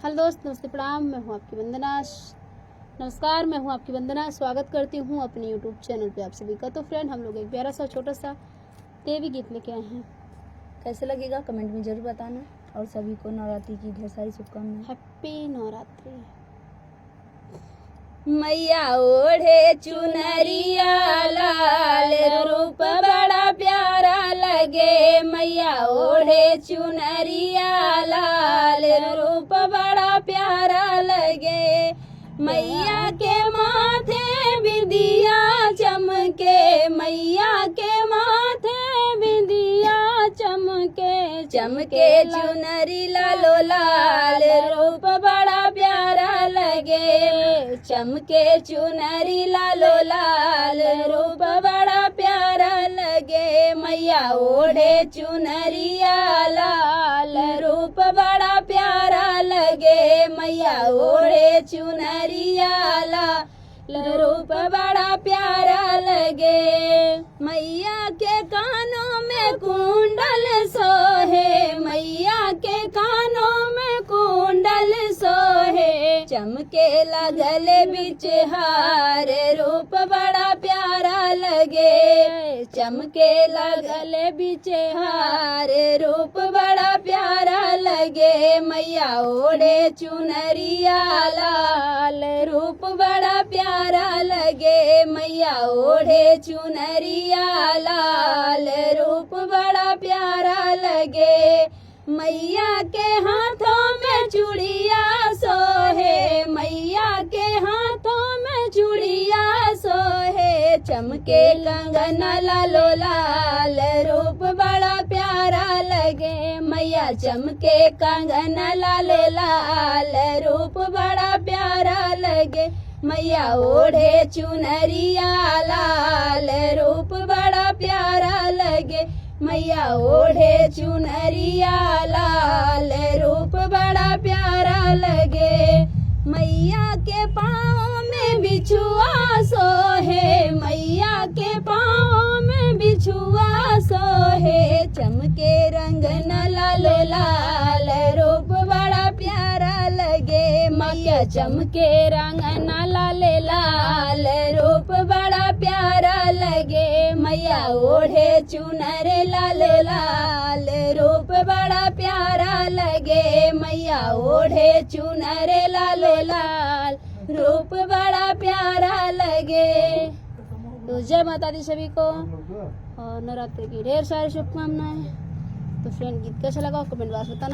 Hello दोस्त, नमस्ते, प्रणाम। मैं हूं आपकी वंदना। नमस्कार, मैं हूं आपकी वंदना। स्वागत करती हूं अपने यूट्यूब चैनल पे आप सभी का। तो फ्रेंड, हम लोग एक प्यारा सा छोटा सा देवी गीत लेके आए हैं। कैसे लगेगा कमेंट में जरूर बताना और सभी को नवरात्रि की ढेर सारी शुभकामनाएं। हैप्पी नवरात्रि। मैया ओढ़े चुनरिया लाल रूप बड़ा प्यारा लगे। मैया ओढ़े चुनरिया लाल रूप बड़ा प्यारा लगे। मैया के माथे बिंदिया चमके, मैया के माथे बिंदिया चमके, चमके चुनरी लालो लाल रूप बड़ा प्यारा लगे। चमके चुनरी लालो लाल रूप बड़ा प्यारा लगे। मैया ओढ़े चुनरिया लाल रूप बड़ा प्यारा लगे। मैया ओढ़े चुनरिया लाल रूप बड़ा प्यारा लगे। मैया के कानों में कुंडल सोहे, मैया के कानों में कुंडल सोहे। चमके लगल बिच हार रूप बड़ा प्यारा लगे। चमके लगल बिच हार रूप बड़ा प्यारा लगे। मैया ओढ़े चुनरिया लाल रूप बड़ा प्यारा लगे। मैया ओढ़े चुनरिया लाल रूप बड़ा प्यारा लगे। मैया के हाथों में चूड़िया सोहे, मैया के हाथों में चूड़िया सोहे। चमके कंगना लालो लाल रूप बड़ा प्यारा लगे। मैया चमके कंगना लालो लाल रूप बड़ा प्यारा लगे। मैया ओढ़े चुनरिया लाल रूप बड़ा प्यारा लगे। मैया ओढ़े चुनरिया लाल रूप बड़ा प्यारा लगे। मैया के पाँव में बिछुआ सोहे, मैया के पाँव में बिछुआ सोहे। चमके रंग न लालो लाल रूप बड़ा प्यारा लगे। मैया चमके रंग न लाले लाल रूप बड़ा प्यारा लगे। मैया ओढ़े चुनर लाल लाल रूप बड़ा प्यारा लगे। मैया ओढ़े चुनर लाल लाल रूप बड़ा प्यारा लगे। तो जय माता दी सभी को और नवरात्रि की ढेर सारी शुभकामनाएं। तो फ्रेंड, गीत कैसा लगा कमेंट बॉक्स बताना।